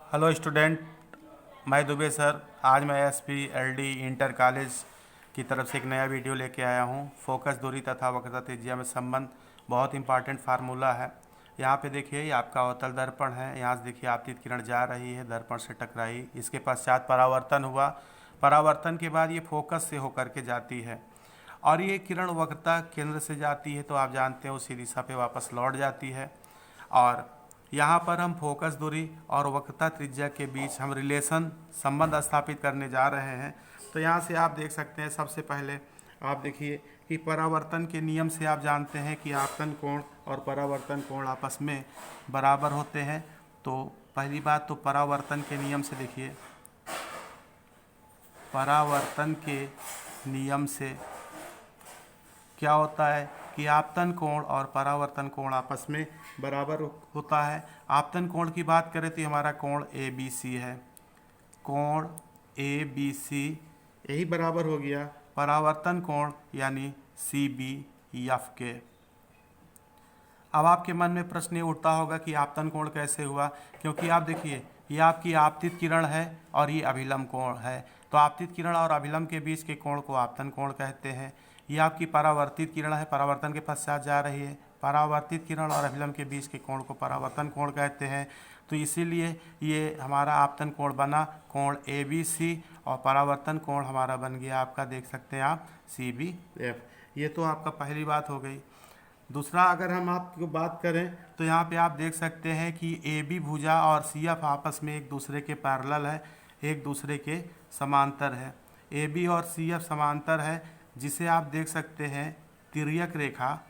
Hello student, मैं Dubey sir. आज मैं एसपीएलडी इंटर कॉलेज की तरफ से एक नया वीडियो लेके आया हूँ। फोकस दूरी तथा वक्रता त्रिज्या में संबंध बहुत इंपॉर्टेंट फार्मूला है। यहाँ पे देखिए, ये आपका अवतल दर्पण है। यहाँ से देखिए आपतित किरण जा रही है, दर्पण से टकराई, इसके पश्चात परावर्तन हुआ। परावर्तन के बाद ये फोकस से होकर के जाती है और ये किरण वक्रता केंद्र से जाती है, तो आप जानते हैं उसी दिशा पे वापस लौट जाती है। और यहाँ पर हम फोकस दूरी और वक्रता त्रिज्या के बीच हम रिलेशन संबंध स्थापित करने जा रहे हैं। तो यहाँ से आप देख सकते हैं, सबसे पहले आप देखिए कि परावर्तन के नियम से आप जानते हैं कि आपतन कोण और परावर्तन कोण आपस में बराबर होते हैं। तो पहली बात तो परावर्तन के नियम से देखिए, परावर्तन के नियम से क्या होता है कि आपतन कोण और परावर्तन कोण आपस में बराबर होता है। आपतन कोण की बात करें तो हमारा कोण ए बी सी है, कोण ए बी सी यही बराबर हो गया परावर्तन कोण यानी सी बी एफ के। अब आपके मन में प्रश्न ये उठता होगा कि आपतन कोण कैसे हुआ, क्योंकि आप देखिए ये आपकी आपतित किरण है और ये अभिलंब कोण है। तो आपतित किरण और अभिलंब के बीच के कोण को आपतन कोण कहते हैं। ये आपकी परावर्तित किरण है, परावर्तन के पश्चात जा रही है। परावर्तित किरण और अभिलंब के बीच के कोण को परावर्तन कोण कहते हैं। तो इसीलिए ये हमारा आपतन कोण बना कोण ए बी सी और परावर्तन कोण हमारा बन गया आपका, देख सकते हैं आप, सी बी एफ। ये तो आपका पहली बात हो गई। दूसरा, अगर हम आपको बात करें तो यहाँ पे आप देख सकते हैं कि ए बी भुजा और सी एफ आपस में एक दूसरे के पैरेलल है, एक दूसरे के समांतर है। ए बी और सी एफ समांतर है, जिसे आप देख सकते हैं तिर्यक रेखा,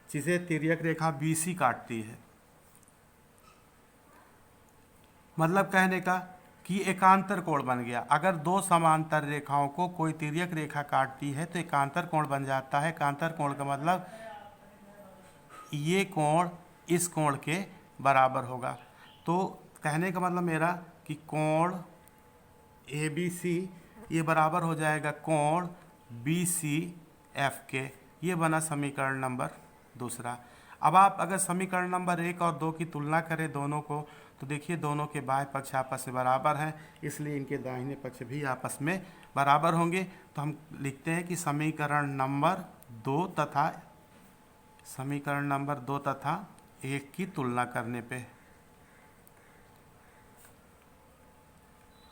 जिसे तिर्यक रेखा बी सी काटती है। मतलब कहने का कि एकांतर कोण बन गया। अगर दो समांतर रेखाओं को कोई तिर्यक रेखा काटती है तो एकांतर कोण बन जाता है। एकांतर कोण का मतलब ये कोण इस कोण के बराबर होगा। तो कहने का मतलब मेरा कि कोण ए बी सी ये बराबर हो जाएगा कोण बी सी एफ के। ये बना समीकरण नंबर दूसरा। अब आप अगर समीकरण नंबर 1 और 2 की तुलना करें दोनों को, तो देखिए दोनों के बाएं पक्ष आपस में बराबर हैं, इसलिए इनके दाहिने पक्ष भी आपस में बराबर होंगे। तो हम लिखते हैं कि समीकरण नंबर 2 तथा 1 की तुलना करने पे,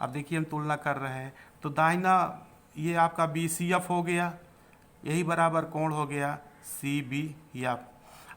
अब देखिए हम तुलना कर रहे हैं तो दाहिना ये आपका बी सी एफ हो गया, यही बराबर कोण हो गया सी बी एफ।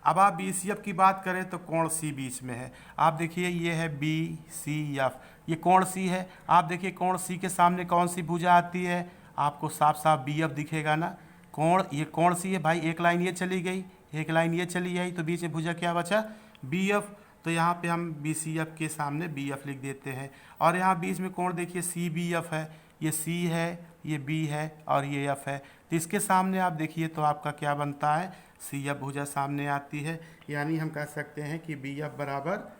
अब आप बी सी एफ की बात करें तो कोण सी बीच में है। आप देखिए ये है बी सी एफ, ये कोण सी है। आप देखिए कोण सी के सामने कौन सी भुजा आती है, आपको साफ साफ बी एफ दिखेगा ना। कोण ये कोण सी है भाई, एक लाइन ये चली गई, एक लाइन ये चली गई, तो बीच में भुजा क्या बचा, बी एफ। तो यहाँ पे हम बी सी एफ के सामने बी एफ लिख देते हैं। और यहाँ बीच में कोण देखिए सी बी एफ है, ये सी है, ये बी है और ये एफ है। तो इसके सामने आप देखिए तो आपका क्या बनता है, सी एफ भुजा सामने आती है, यानी हम कह सकते हैं कि बी एफ बराबर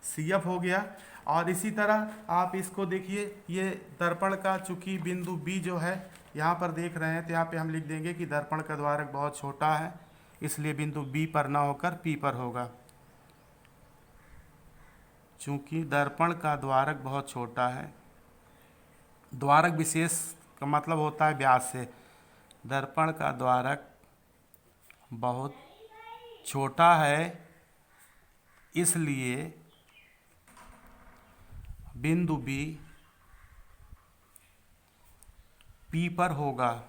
सी एफ हो गया। और इसी तरह आप इसको देखिए, ये दर्पण का चूंकि बिंदु बी जो है यहाँ पर देख रहे हैं, तो यहाँ पे हम लिख देंगे कि दर्पण का द्वारक बहुत छोटा है, इसलिए बिंदु बी पर ना होकर पी पर होगा। चूंकि दर्पण का द्वारक बहुत छोटा है, द्वारक विशेष का मतलब होता है व्यास से, दर्पण का द्वारक बहुत छोटा है, इसलिए बिंदु बी पी पर होगा।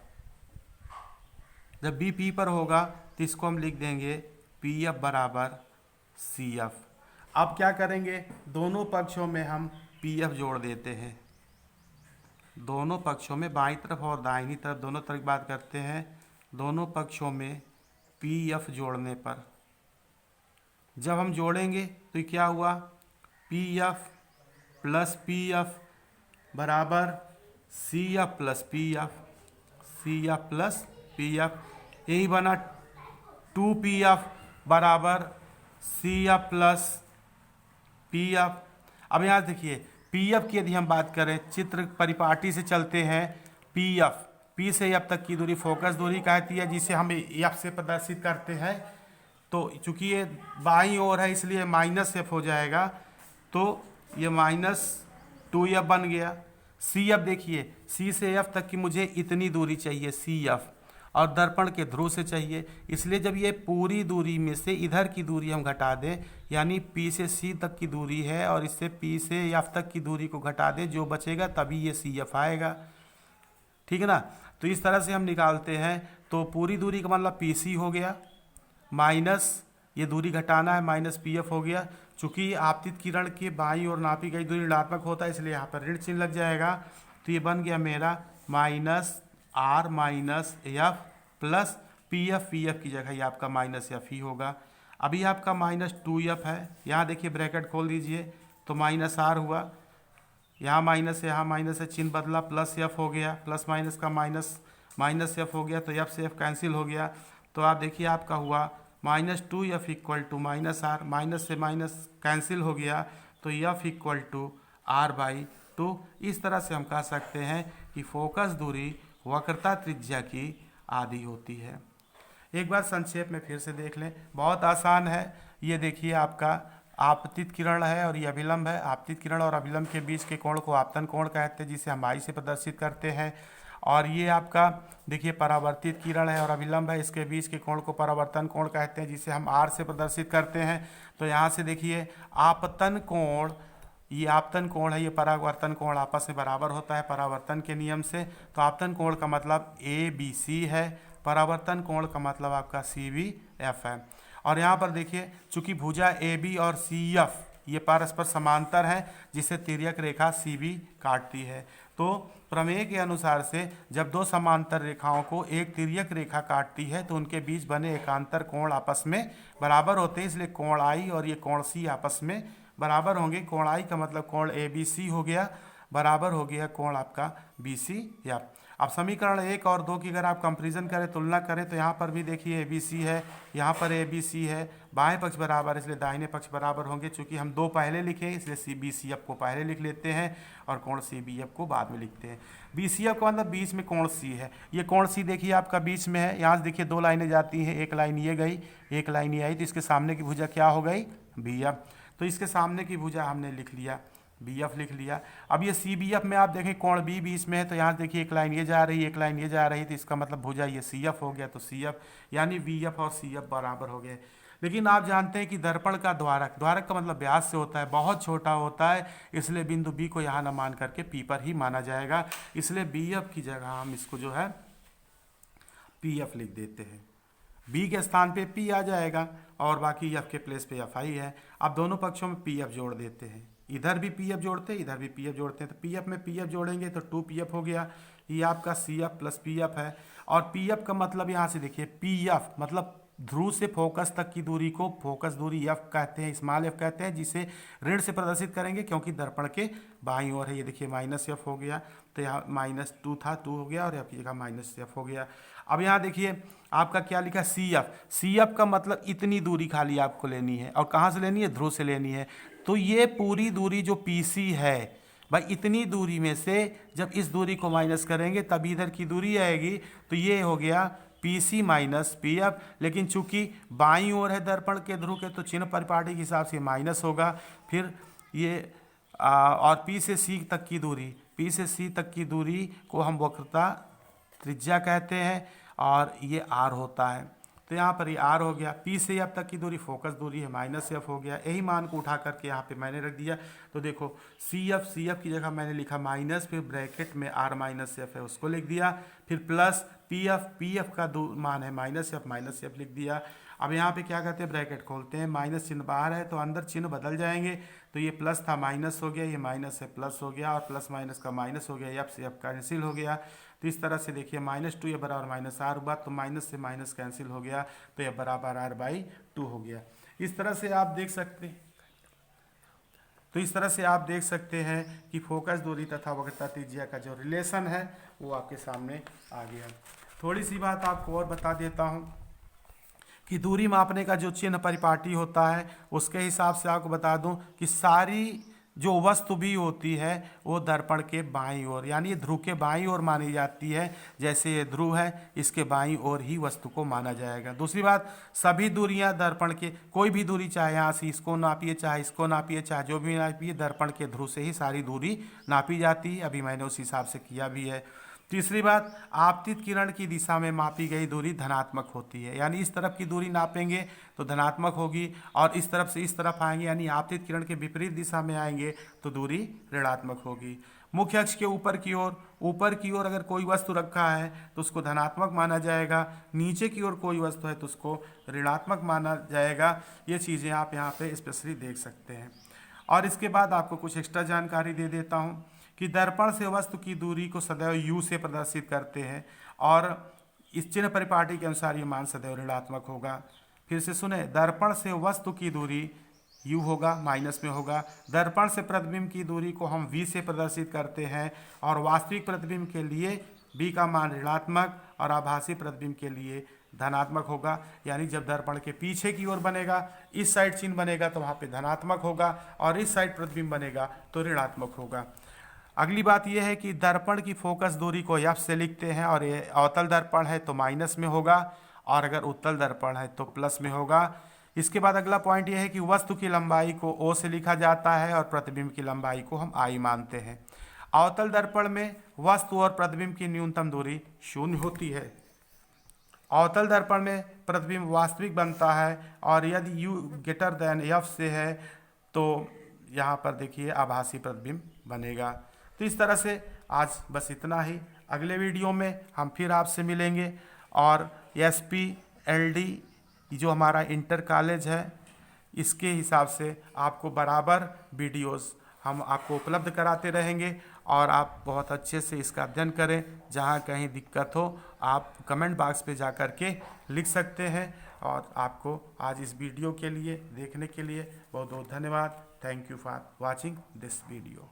जब बी पी पर होगा तो इसको हम लिख देंगे पी एफ बराबर सी एफ। अब क्या करेंगे, दोनों पक्षों में हम पी एफ जोड़ देते हैं। दोनों पक्षों में, बाईं तरफ और दाहिनी तरफ दोनों तरफ बात करते हैं, दोनों पक्षों में पी एफ जोड़ने पर जब हम जोड़ेंगे तो क्या हुआ, पी एफ बराबर C F plus P F, यही बना 2pf बराबर C F plus P F. अब यहाँ देखिए पी एफ की यदि हम बात करें, चित्र परिपाटी से चलते हैं, पी एफ, पी से एफ तक की दूरी फोकस दूरी कहती है, जिसे हम एफ से प्रदर्शित करते हैं। तो चूंकि ये बाईं ओर है इसलिए माइनस एफ हो जाएगा, तो ये -2f बन गया। सी एफ देखिए, सी से एफ तक की मुझे इतनी दूरी चाहिए सी एफ, और दर्पण के ध्रुव से चाहिए, इसलिए जब ये पूरी दूरी में से इधर की दूरी हम घटा दें, यानी P से C तक की दूरी है और इससे P से F तक की दूरी को घटा दें, जो बचेगा तभी ये CF आएगा, ठीक है ना। तो इस तरह से हम निकालते हैं। तो पूरी दूरी का मतलब PC हो गया, माइनस ये दूरी घटाना है माइनस PF हो गया। चूंकि आपतित किरण के बाईं ओर नापी गई दूरी ऋणात्मक होता है इसलिए यहाँ पर ऋण चिन्ह लग जाएगा। तो ये बन गया मेरा -R - F प्लस PF की जगह ये आपका -F ही होगा। अभी आपका -2F है, यहाँ देखिए ब्रैकेट खोल दीजिए, तो -R हुआ, यहाँ माइनस है यहाँ माइनस है, चिन्ह बदला, प्लस F हो गया, प्लस माइनस का माइनस F हो गया, तो F से F कैंसिल हो गया। तो आप देखिए आपका हुआ -2F = -R, माइनस से माइनस कैंसिल हो गया, तो F = R/2। इस तरह से हम कह सकते हैं कि फोकस दूरी वक्रता त्रिज्या की आधी होती है। एक बार संक्षेप में फिर से देख लें, बहुत आसान है। ये देखिए आपका आपतित किरण है और ये अभिलंब है। आपतित किरण और अभिलंब के बीच के कोण को आपतन कोण कहते हैं, जिसे हम I से प्रदर्शित करते हैं। और ये आपका देखिए परावर्तित किरण है और अभिलंब है, इसके बीच के कोण को परावर्तन कोण कहते हैं, जिसे हम R से प्रदर्शित करते हैं। तो यहाँ से देखिए आपतन कोण, ये आपतन कोण है, ये परावर्तन कोण आपस में बराबर होता है परावर्तन के नियम से। तो आपतन कोण का मतलब ABC है, परावर्तन कोण का मतलब आपका CBF है। और यहाँ पर देखिए चूंकि भुजा AB और CF ये परस्पर समांतर है, जिसे तिर्यक रेखा CB काटती है। तो प्रमेय के अनुसार से जब दो समांतर रेखाओं को एक तिर्यक रेखा काटती है तो उनके बीच बने एकांतर कोण आपस में बराबर होते हैं, इसलिए कोण I और ये कोण C आपस में बराबर होंगे। कोण I का मतलब कोण ABC हो गया, बराबर हो गया कोण आपका BCF। अब समीकरण 1 और 2 की अगर आप कंपैरिजन करें, तुलना करें, तो यहाँ पर भी देखिए ABC है, यहाँ पर ABC है, बाएं पक्ष बराबर इसलिए दाहिने पक्ष बराबर होंगे। चूंकि हम 2 पहले लिखे इसलिए CBCF को पहले लिख लेते हैं और कोण CBF को बाद में लिखते हैं। BCF का मतलब बीच में कोण C है, ये कोण C देखिए आपका बीच में है। यहाँ से देखिए 2 लाइनें जाती हैं, एक लाइन ये गई, एक लाइन ये आई, तो इसके सामने की भुजा क्या हो गई? BF। तो इसके सामने की भुजा हमने लिख लिया, BF लिख लिया। अब ये CBF में आप देखें कोण B बीच में है, तो यहाँ देखिए एक लाइन ये जा रही है, एक लाइन ये जा रही है, तो इसका मतलब भुजा ये CF हो गया। तो CF यानी BF और CF बराबर हो गए। लेकिन आप जानते हैं कि दर्पण का द्वारक, द्वारक का मतलब व्यास से होता है, बहुत छोटा होता है, इसलिए बिंदु B को यहाँ न मान करके P पर ही माना जाएगा। इसलिए BF की जगह हम इसको जो है PF लिख देते हैं, B के स्थान पे P आ जाएगा और बाकी F के प्लेस पे FI है। अब दोनों पक्षों में PF जोड़ देते हैं, इधर भी PF जोड़ते हैं, इधर भी PF जोड़ते हैं। तो PF में PF जोड़ेंगे तो 2PF हो गया, ये आपका CF प्लस PF है। और PF का मतलब यहाँ से देखिए PF मतलब ध्रुव से फोकस तक की दूरी को फोकस दूरी F कहते हैं, स्मॉल f कहते हैं, जिसे ऋण से प्रदर्शित करेंगे क्योंकि दर्पण के बाईं ओर है। ये देखिए -F हो गया, तो यहाँ -2 था, 2 हो गया और F की जगह -F हो गया। अब यहाँ देखिए आपका क्या लिखा CF, CF का मतलब इतनी दूरी खाली आपको लेनी है, और कहाँ से लेनी है? ध्रुव से लेनी है। तो ये पूरी दूरी जो PC है भाई, इतनी दूरी में से जब इस दूरी को माइनस करेंगे तब इधर की दूरी आएगी, तो ये हो गया PC - PF। लेकिन चूंकि बाईं ओर है दर्पण के ध्रुव के, तो चिन्ह परिपाटी के हिसाब से माइनस होगा। फिर ये और P से C तक की दूरी, P से C तक की दूरी को हम वक्रता त्रिज्या कहते हैं और ये R होता है। तो यहाँ पर ये R हो गया। P से F तक की दूरी फोकस दूरी है, -F हो गया। यही मान को उठा करके यहाँ पे मैंने रख दिया। तो देखो CF की जगह मैंने लिखा माइनस, फिर ब्रैकेट में R - F है उसको लिख दिया, फिर प्लस PF का मान है -F लिख दिया। अब यहाँ पे क्या करते हैं? ब्रैकेट खोलते हैं, माइनस चिन्ह बाहर है तो अंदर चिन्ह बदल जाएंगे। तो ये प्लस था माइनस हो गया, ये माइनस है प्लस हो गया, और प्लस माइनस का माइनस हो गया, F से F कैंसिल हो गया। तो इस तरह से देखिए -2 ये बराबर -R हुआ, तो माइनस से माइनस कैंसिल हो गया, तो ये बराबर R/2 हो गया। इस तरह से आप देख सकते हैं, तो इस तरह से आप देख सकते हैं कि फोकस दूरी तथा वक्रता त्रिज्या का जो रिलेशन है वो आपके सामने आ गया। थोड़ी सी बात आपको और बता देता हूँ कि दूरी मापने का जो चिन्ह परिपाटी होता है उसके हिसाब से आपको बता दूं कि सारी जो वस्तु भी होती है वो दर्पण के बाईं ओर, यानी ये ध्रुव के बाईं ओर मानी जाती है। जैसे ये ध्रुव है, इसके बाईं ओर ही वस्तु को माना जाएगा। दूसरी बात, सभी दूरियां दर्पण के, कोई भी दूरी चाहे यहाँ से इसको नापिए, चाहे इसको नापिए, चाहे जो भी नापिए, दर्पण के ध्रुव से ही सारी दूरी नापी जाती है। अभी मैंने उस हिसाब से किया भी है। तीसरी बात, आपतित किरण की दिशा में मापी गई दूरी धनात्मक होती है, यानी इस तरफ की दूरी नापेंगे तो धनात्मक होगी, और इस तरफ से इस तरफ आएंगे यानी आपतित किरण के विपरीत दिशा में आएंगे तो दूरी ऋणात्मक होगी। मुख्य अक्ष के ऊपर की ओर अगर कोई वस्तु रखा है तो उसको धनात्मक माना जाएगा, नीचे की ओर कोई वस्तु है तो उसको ऋणात्मक माना जाएगा। ये चीज़ें आप यहाँ पे स्पेशली देख सकते हैं। और इसके बाद आपको कुछ एक्स्ट्रा जानकारी दे देता हूँ कि दर्पण से वस्तु की दूरी को सदैव u से प्रदर्शित करते हैं, और इस चिन्ह परिपाटी के अनुसार ये मान सदैव ऋणात्मक होगा। फिर से सुने, दर्पण से वस्तु की दूरी u होगा, माइनस में होगा। दर्पण से प्रतिबिंब की दूरी को हम v से प्रदर्शित करते हैं, और वास्तविक प्रतिबिंब के लिए v का मान ऋणात्मक और आभासी प्रतिबिंब के लिए धनात्मक होगा। यानी जब दर्पण के पीछे की ओर बनेगा, इस साइड चिन्ह बनेगा तो वहाँ पे धनात्मक होगा, और इस साइड प्रतिबिंब बनेगा तो ऋणात्मक होगा। अगली बात यह है कि दर्पण की फोकस दूरी को f से लिखते हैं, और ये अवतल दर्पण है तो माइनस में होगा, और अगर उत्तल दर्पण है तो प्लस में होगा। इसके बाद अगला पॉइंट यह है कि वस्तु की लंबाई को o से लिखा जाता है और प्रतिबिंब की लंबाई को हम I मानते हैं। अवतल दर्पण में वस्तु और प्रतिबिंब की न्यूनतम दूरी 0 होती है। अवतल दर्पण में प्रतिबिंब वास्तविक बनता है, और यदि u ग्रेटर देन f से है तो यहाँ पर देखिए आभासी प्रतिबिंब बनेगा। तो इस तरह से आज बस इतना ही। अगले वीडियो में हम फिर आपसे मिलेंगे, और SP LD जो हमारा इंटर कॉलेज है इसके हिसाब से आपको बराबर वीडियोस हम आपको उपलब्ध कराते रहेंगे, और आप बहुत अच्छे से इसका अध्ययन करें। जहाँ कहीं दिक्कत हो आप कमेंट बॉक्स पे जा कर के लिख सकते हैं। और आपको आज इस वीडियो के लिए देखने के लिए बहुत बहुत धन्यवाद। Thank you for watching this video.